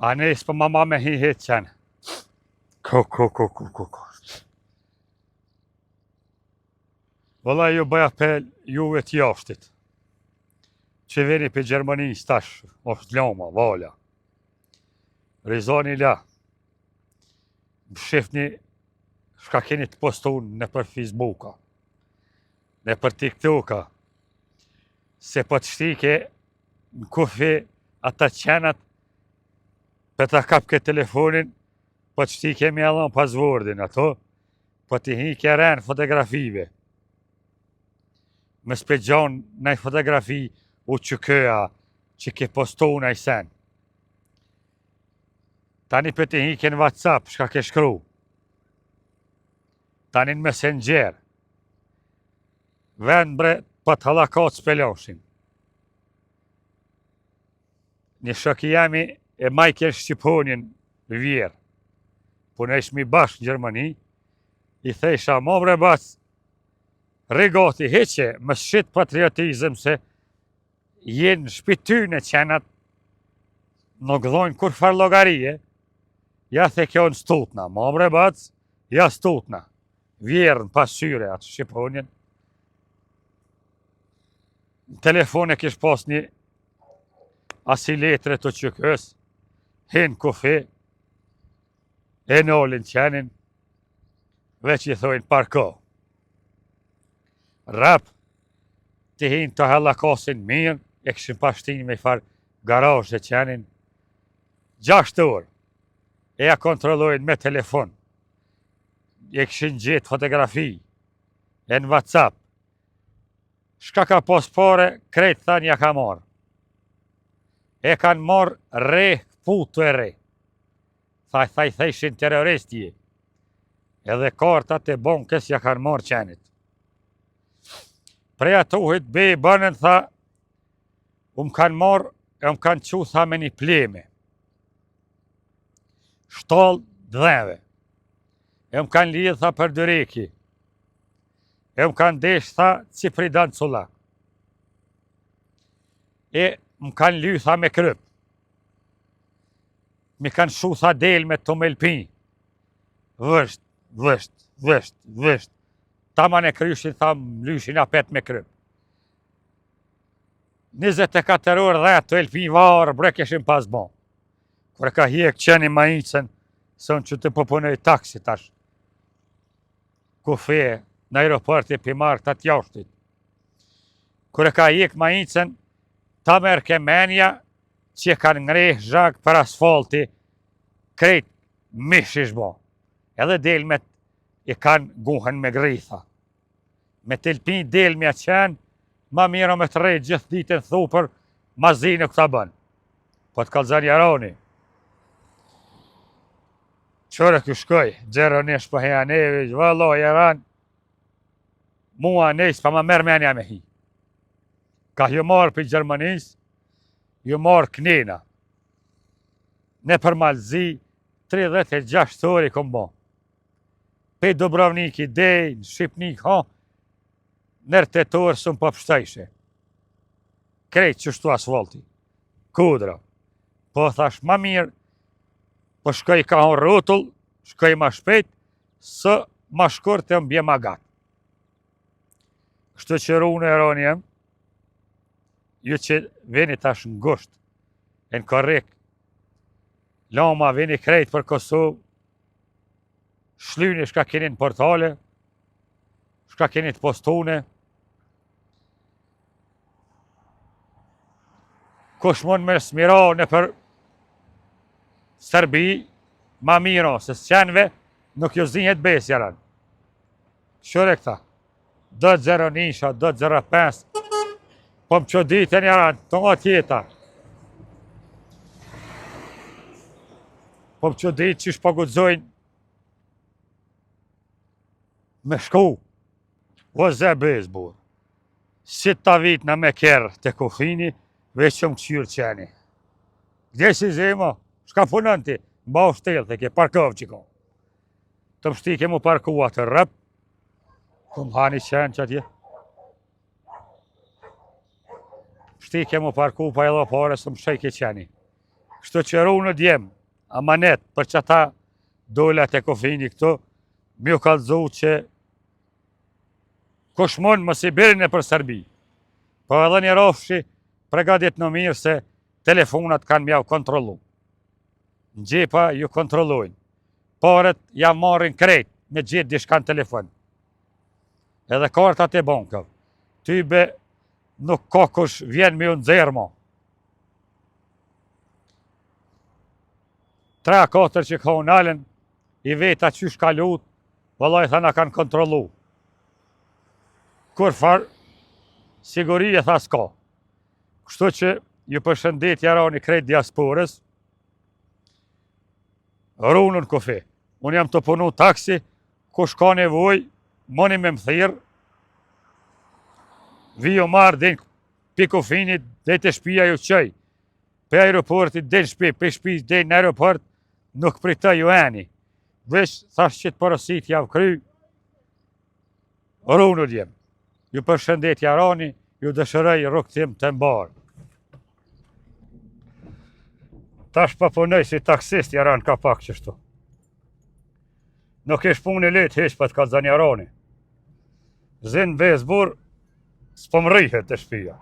A ne s'po mama me hi hetë qenë. Ko. Vëlla ju bëja për juve t'jashtit. Që veni për Gjermani stash, është loma, vala. Rizoni la. Më shifni shka keni të postun në për Facebooka, në për TikToka, se po të shtike në kufi ata qenat për të kap këtë telefonin, po të shtike me allon pasvordin ato, po të hi keren fotografive. Më spegjon në fotografi u që këja që ke postu në i sen. Tani për të hi ke në WhatsApp, shka ke shkru. Tani në Messenger. Vend bre, për të halakat s'peloshin. Një shoki jemi e Michael Shqiponin vjerë. Po në ishmi bashkë në Gjermani, i thesha, mo bre bas, regati heqe, më shqit patriotizm se jenë shpityne qenat, nuk dhojnë kur far logarie, ja the kjo në stutna, mo bre bas, ja stutna. Vjerën pasqyre atë Shqiponin. Në telefon e kish pas një asi letre të qykës, hinë kufi, e nolin qenin, veç i thojnë parko. Rap, të hinë të hallakasin mirë, e këshin pashtin me i farë garajë e qenin, 6 orë, e ja kontrollojnë me telefon, e këshin gjithë fotografi, e në WhatsApp, shka ka pos pare, krejtë thanë ja ka marë. E kanë marë re, putu e re. Thajshin terroristi. Edhe kartat e bonkës ja kanë marë qenit. Preja tuhit be i bënën, tha, më kanë marë, e më kanë qu, tha, me një pleme. 7 dheve. E më kanë lidhë, tha, për dyreki. E më kanë desh, tha, si pridan cula. E më kanë ly, tha, me kryp. Mi kanë shu, tha, del me të melpi. Vësht. Taman e kryshin, tha, lyshin apet me kryp. 24 orë dhe të elpi varë, bre keshim pas bon. Kër ka hjek qeni ma icën, sën që të pëpunej taksi tash. Kufi, në aeroporti për marë të atjashtit. Kër ka hjek ma icën, ta merë kemenja, që kanë ngreh zhak për asfalti, krejt mish ishbo. Edhe delmet i kanë guhen me gritha. Me telpin delmja qenë, ma miro me të rejtë gjithë ditën thupër, ma zinë këta bënë. Po të kalëzën jaroni. Qërë kjo shkoj, gjeronish për heja nevi, vëllo, jaran, mua nejës pa ma merë menja me hi. Ka ju marë për Gjermanis, ju marë knina. Ne për Malzi, 36 orë i kom bo. Pe Dubrovniki, Dej, Shqipnik, nërë 8 orë së më pëpshtajshe. Krejtë qështu asfalti. Kudra. Po thash ma mirë, po shkoj ka hon rrutull, shkoj ma shpejt, së ma shkurt e mbje ma gatë. Kështu që rune e roni jem, ju që veni tash në gusht, e në korrik, lama veni krejt për Kosovë, shlyni shka keni në portale, shka keni të postune, kush mund me smira në për Serbi, ma miro, se s'qenve nuk ju zinjet besjaran. Shure këta, 0-0 0-5, po më që ditën jaran, të nga tjeta. Po më që ditë që shpagudzojnë me shku, o zë bezbur. Si ta vit në me kërë të kufini, veç që më këqyrë qeni. Gdje si zema, shka punën ti, mba u shtelë, të ke parkov që ko. Të më shtike mu parkua të rëp, të më hani qenë që atje. Shtike mu parku pa edhe pare, së më shejke qeni. Kështu që runë djem, amanet për që ta dolat e kofini këto, mi u kallëzu që kush mund mos i birin e për Serbi. Po edhe një rofshi pregadit në mirë se telefonat kanë mjau kontrolu. Në gjepa ju kontrollojnë. Paret ja marrin krejt me gjithë dishka në telefon. Edhe kartat e bankave. Ty be nuk ka kush vjen me unë nxerë ma. 3-4 që ka unalen, i veta qysh ka lut, vëllaj thana kanë kontrolu. Kur farë, siguri e tha s'ka. Kështu që ju përshëndet jarani krejt diasporës, runën kofi. Unë jam të punu taksi, kush ka nevoj, moni me më thirë, viju marë dhe pi kofinit, dhe të shpia ju qëj. Pe aeroportit dhe në shpi, pe shpis dhe në aeroport, nuk prita ju eni. Vesh, thash që të porosit javë kry, runën jem. Ju përshëndet jarani, ju dëshërëj rukëtim të mbarë. Tash pa punoj si taksist jaran ka pak qështu. Nuk ish punë e letë heq për të kalzan jarani. Zinë vezbur, s'po më rrihet të shpia.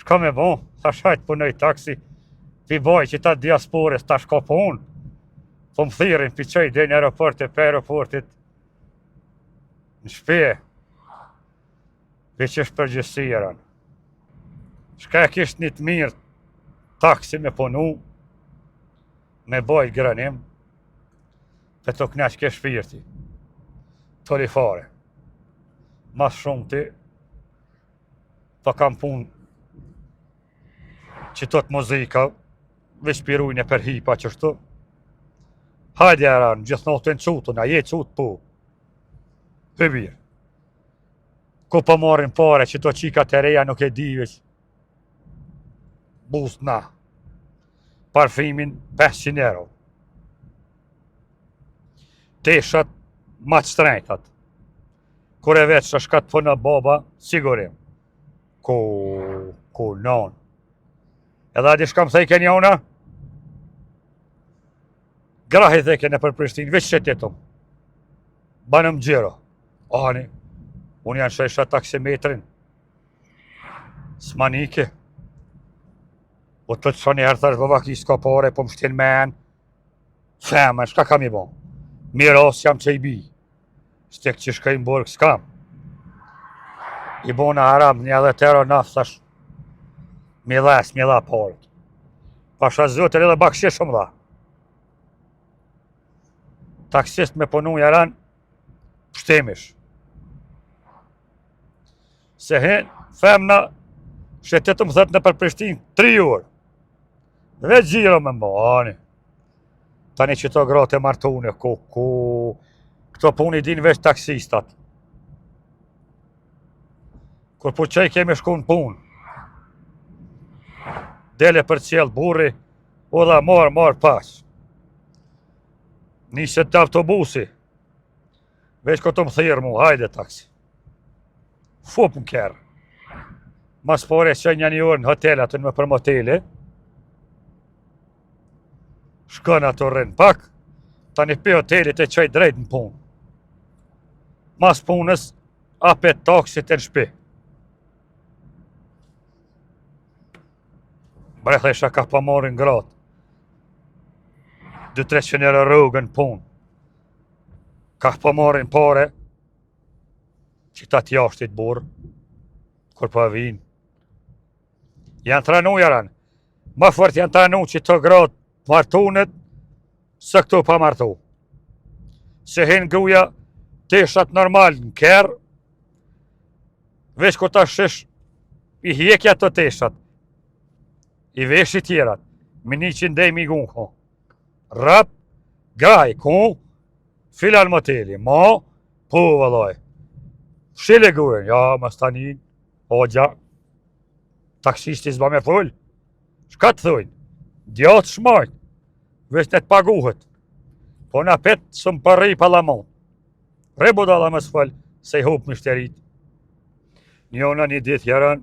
Shka me bon, thash hajtë punoj taksi, pi baj që ta diaspores tash ka punë, po më thirin pi qoj dhe në aeroportit, pe aeroportit, në shpje, veç është përgjësi jaran. Shka e kisht një të mirë taksi me punu, me bajt granim, për të knaq ke shpirti, të fare. Mas shumë ti, të kam pun që të të muzika, veç pirujnë e për hipa qështu. Hajde jaran, gjithnotën qutën, a je qutë po. Hëbir. Ku po marrin pare që të qika të reja nuk e diveq. Bus na. Parfimin 500 euro. Teshat ma të shtrejtat. Kur e veç është ka të punë baba, sigurim. Ku non. Edhe adi shkam thejke njona? Grahi thejke në për Prishtinë, veç qëtetum. Banëm gjero. Ani, unë janë shesha taksimetrin. S'manike. O të të shoni herë thash bëva ki s'ka pare, po më shtin men. Femen, shka kam i bon? Miros jam që i bi. Stek që shka i mborg s'kam. I bon në haram, një dhe tero nafë thash. Mi dha parët. Pasha zotër edhe bakshish më dha. Taksist me punu jaran, pështemish. Se hen, femna, shtetetëm thët në për Prishtinë 3 orë. Dhe gjiro me mbo, ani. Tani që to gratë e martune, këto puni din veç taksistat. Kur po qaj kemi shku në punë. Dele për qelë burri, o dha marë pas. Nisët të autobusi. Veç këto më thirë mu, hajde taksi. Fup më kërë. Mas pore që një orë në hotel atë në për moteli. Shkën ato rrinë pak. Tani pe hotelit e qaj drejt në punë. Mas punës, apet taksit e në shpi. Bretha isha ka pa marrin gratë. 200-300 euro rrugën punë. Ka pa marrin pare, që ta t'jashtit burë, kur pa vinë. Janë tranu jaran. Ma fort janë tranu që të gratë martunet, së këtu pa martu. Se hinë gruja teshat normal në kerë, veç kur ta shish, i hjekja të teshat, i vesh i tjerat, me 100 dej mi gunko. Rap, graj, ku, filan moteli, ma, po vëllaj. Shile gujën, ja, më stanin, hoxha, taksisti s'ba me full. Shka të thujnë? Djatë shmajt, veç në të paguhet. Po në petë së më përri palamon. Re budala më s'full, se i hup mështerit. Njona një dit jaran,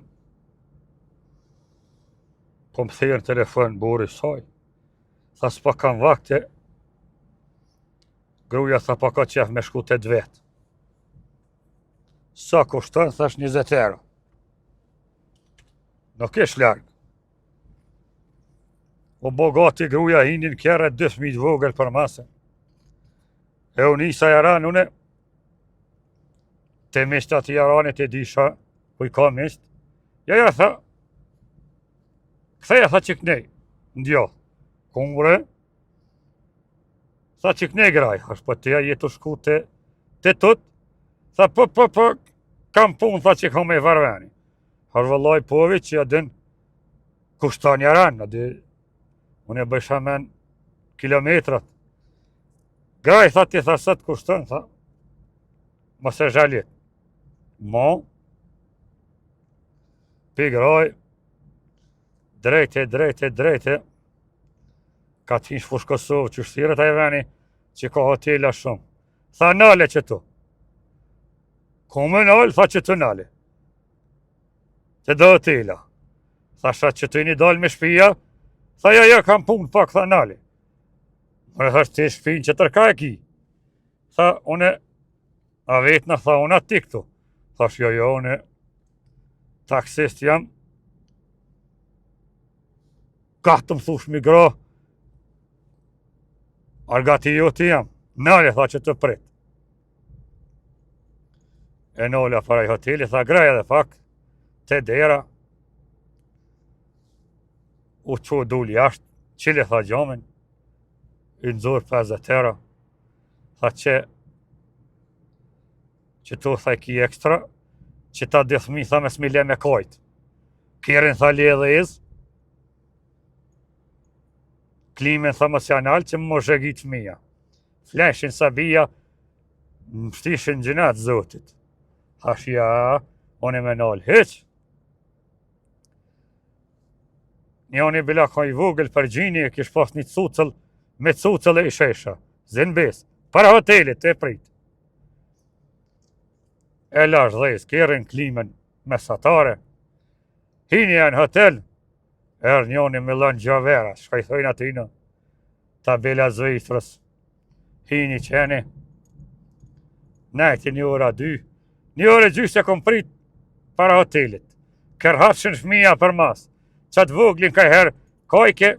Kom thirë në telefon buri saj. Tha s'pa kam vakte. Gruja tha pa ka qef me shku 8 vetë. Sa kushton, thash 20 euro. Nuk ish larg. O bogati gruja hinin kjerë 2.000 vogël për masë. E unë isa jaran, une te mishtat i jaranit e disha, ku i ka misht, ja tha, ktheja tha qiknej, ndjo, kumbre, tha qiknej graj, është po teja jetu shku te tut, tha po, kam pun, tha që kam e varveni. Harvëllaj povi që ja din kushtan jaran, unë e bëjsha men kilometrat. Graj, tha ti, tha sët kushton, tha, mos e zhalit. Mo, pi graj, drejte, ka t'hin shfush Kosovë, që shtirët a e veni, që ka hotela shumë. Tha nale që tu. Kume nale, tha që tu nale. Të do hotela. Tha shat që tu i një dal me shpia, tha ja, kam pun pak, tha nale. Më thash ti shpin që tërka e ki. Tha, une, a vetna, tha, une ati këtu. Thash, jo, une, taksist jam. Ka të më thush mi gra, argati jo ti jam. Nale, tha që të prit. E nola para i hoteli, tha, graja dhe pak, te dera. U qo dul jashtë, qile tha gjamin. I nëzor 50 euro. Tha që tu tha ki ekstra, që ta dithmi tha me s'mile me kajt. Kjerin tha li edhe iz, klimin tha mos janë alë që më zhegit fëmija. Fleshin sabija, më shtishin gjinat zotit. Thash ja, unë me nalë heq. Njani bila ka i vogël për gjini e kish pas një cucëll, me cucëll e i shesha, zinbes, para hotelit e prit. E lash dhejës, kjerin klimen mesatare. Hini e në hotel, njani me lën gjavera, shka i thojnë atina, tabela zvejtërës, hini qeni, najti 1:02, 1:02 se kom prit para hotelit, kërhatëshin fëmija për mas, qatë voglin ka herë, kajke,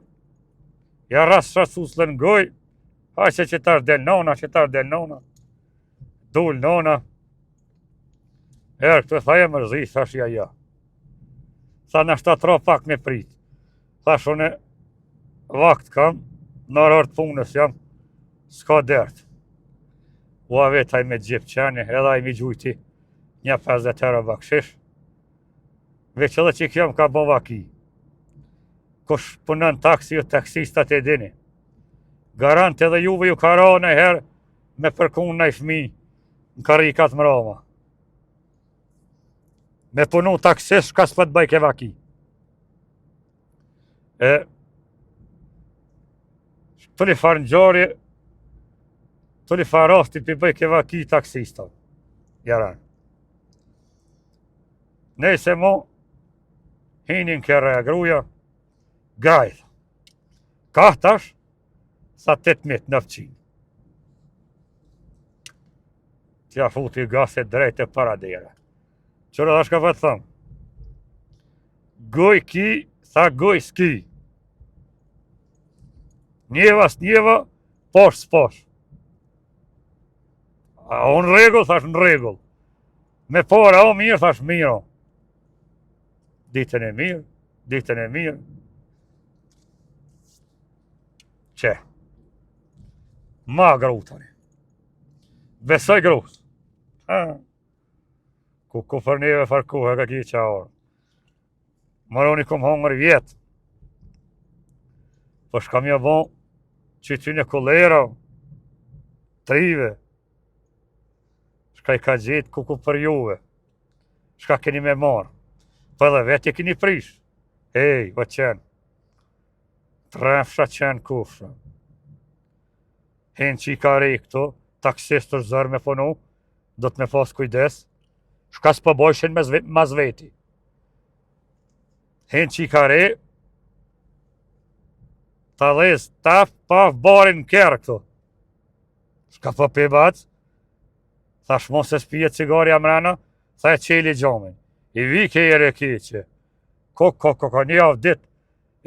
ja ras shasuslën goj, haqe që tash del nona, dul nona, këtë thaje mërzi, thash ja. Tha në 7 pak me prit, thash une, vakt kam, në rartë punës jam, s'ka dert. Ua vetaj me gjip qeni, edhe i mi gjujti, një 50 euro bakshish, veç edhe që kjo më ka bo vaki. Kush punën taksi, taksistat e dini. Garant edhe juve ju ka ra në herë me përkun në i fmi në karikat mrama. Me punu taksis, ka s'pët bëj ke vaki. Tuli farë në gjari, tuli farë rasti për bëj ke vaki taksistat. Jaran. Nese mo, hinin kërë e gruja, grajth. Kahtash, sa 8.900. Tja futi gaset drejt e para dere. Qërë dhe shka vëtë thëmë? Goj ki, tha goj s'ki. Njeva s'njeva, posh s'posh. A o në regull, thash në regull. Me para o mirë, thash mirë. Ditën e mirë. Që? Ma grutani. Besoj grut. Ku për neve farkuhe ka ki qarë. Maroni kom hongër vjetë. Po shkam ja bon që ty në kolera, trive. Shka i ka gjitë ku për juve. Shka keni me marë. Po edhe vetë i keni prish. Ej, o qenë. Trefsha qenë kufra. Hen që i ka rej këto, taksistër zërë me punu, do të me pas kujdes, shka s'po bojshin mas veti. Hen që i ka rej, Ta dhez, taf, paf, barin kërë këtu. Shka po pe bac? Thash mos e spije cigarja mrena, tha e qeli gjomin. I vi kere keqe. Ko, një javë dit,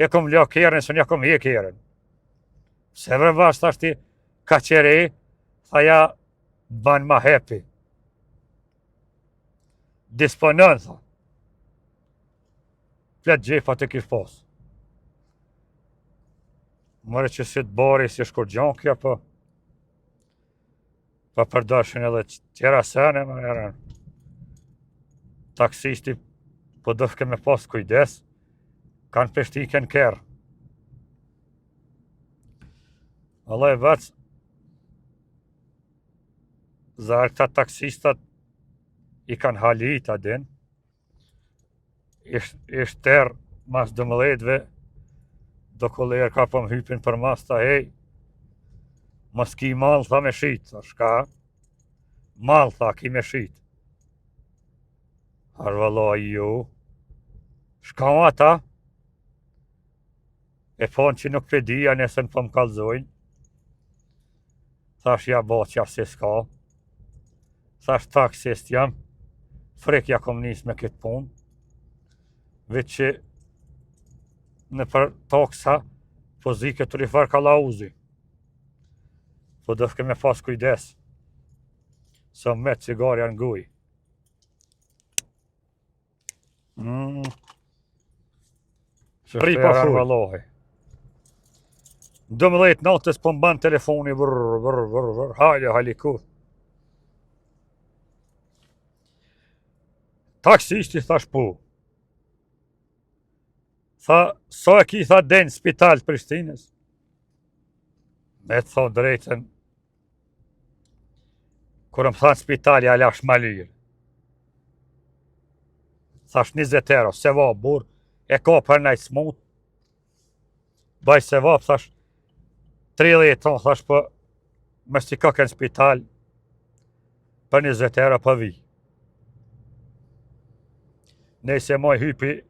e kom lja kërën, së një kom he kërën. Se vërbash thash ti, ka qere, tha ja, ban ma hepi. Disponën, tha. Flet gjepat e kish pas. Mëre që si të bari, si shkur gjonkja, po përdashin edhe tjera sene, më herën. Taksisti, po dëfke me pas kujdes, kanë peshtiken kërë. Allah e vëc, zarë këta taksistat i kanë halit adin, ishtë tërë mas 12-ve, do kollerë ka po më hypin për mas ta hej, mos ki malë tha me shit, tha shka, malë tha ki me shit. Harvalla ju, shka ma ta, e ponë që nuk pedia nesën po më kalzojnë, thash ja boqja se s'ka, thash taksist jam, frekja kom nis me këtë punë, veç që në për taksa, po zike të rifar kalauzi. Po dëfke me pas kujdes, sa me cigarja në guj. Shri pa furë. 12 natës po mban telefoni, vër, hajde haliku. Taksisti thash po. Tha, sa e ki tha den spital të Prishtinës? Me të thonë drejten, kur më thanë spitali, a lash ma lirë. Thash 20 euro, se va bur, e ka për najtë smut. Baj se va, thash 30 ton, thash për më si ka kënë spital, për 20 euro për vi. Nëse moj hypi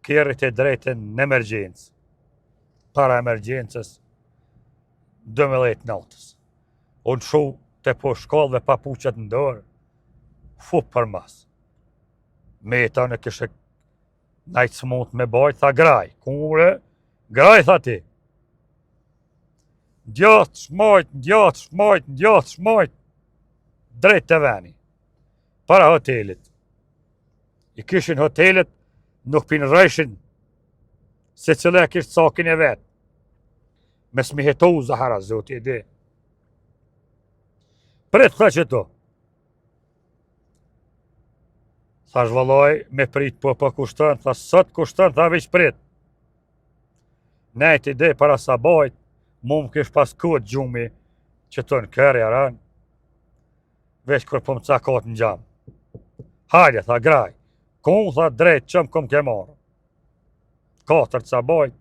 kjerit e drejten në emergjencë, para emergjencës, 12 natës. Unë shu të po shkallëve pa puqet në dorë, fup për mas. Meta në kështë najtë smut me bajt, tha graj, kure, graj tha ti. Ndjatë shmajt, drejt të veni, para hotelit. I kishin hotelit, nuk pinë rëshin, se cële kishtë sakin e vetë. Mes mi hetu Zahara, zoti e di. Pret tha që to. Thash vallaj, me prit po kushtën, tha sot kushtën, tha veç prit. Nejt i di para sa bajt, mu më kish pas kod gjumi, që të në kërë jaran, veç kur po më cakat në gjam. Hajde, tha graj, kun tha drejt qëm kom ke marë. 4 ca bajt,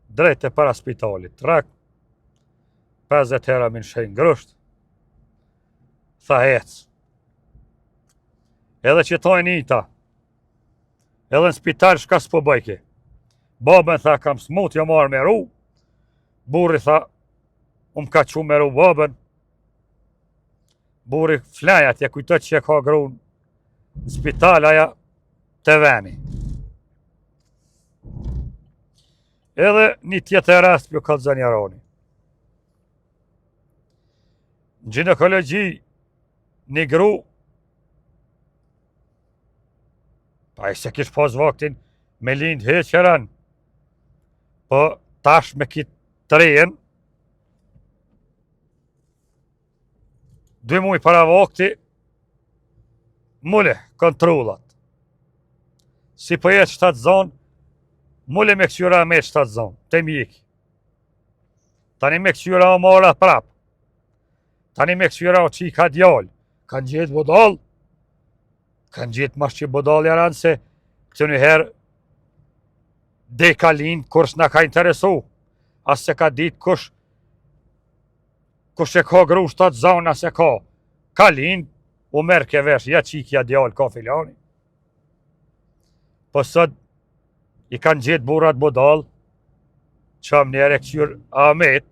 drejt e para spitalit, trak, 50 hera min shenjë grusht, tha hec. Edhe që tojnë ita, edhe në spital shka s'po bëjke. Babën tha kam smut, jo marrë me ru, burri tha, ka qu me ru babën, burri flajat, ja kujtët që ka grun, në spital aja të veni. Edhe një tjetër rast për kalzën jaroni. Në ginekologji, një gru, pa i se kish pas vaktin me lind heqeran, po tash me kitë trejen, 2 muj para vakti, mule kontrollat. Si po jetë 7 zonë, mule me këqyra me 7 zonë, të mjek. Tani me këqyra o mora prap. Tani me këqyra o qika djallë. Kanë gjithë bodal, kanë gjithë mas që bodal jaran se këtë njëherë dhe ka linë kur s'na ka interesu. As se ka ditë kush e ka gru 7 zonë as e ka. Ka linë, u merë ke vesh, ja qikja djallë ka filani. Po sot i kanë gjithë burat bodal qam njere këqyr Ahmet,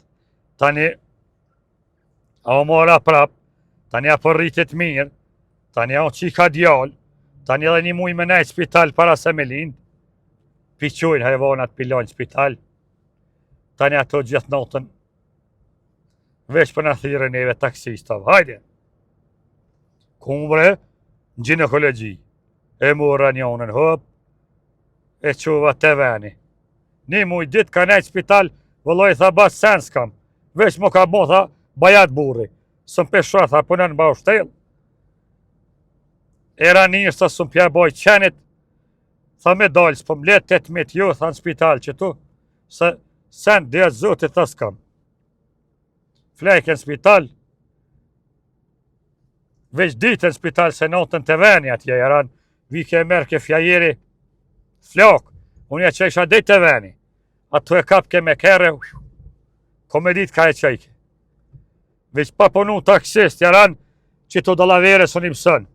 tani a o mora prap, tani a për rritit mirë, tani a o qika djallë, tani edhe një muj me nejtë spital para se me lindë, piqojnë hajvanat pilojnë spital, tani ato gjithë notën, veç për në thire neve taksistov, hajde! Kumbre, në ginekologi, e mora njonën hop, e qova të veni. Një muj dit ka nejtë spital, vëlloj tha bas sen s'kam, veç më ka bo tha, bajat burri, së më peshra tha punën ba u shtel. Era njërë sa së më pja boj qenit, tha me dalë, s'po më letë 18 jo, tha në spital që tu, se sen dhe zotit tha s'kam. Flejke në spital, veç ditë në spital se notën të veni atje, jaran, vike e merke fjajeri, flok, unë ja qeksha dhe të veni, ato e kapke me kere, komedit ka e qejke. Veç pa punu taksist, jaran, që të dolavere së një mësën.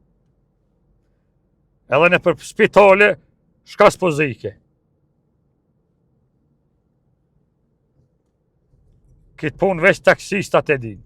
Edhe në për spitale, shka s'pozike. Kitë pun veç taksistat e din.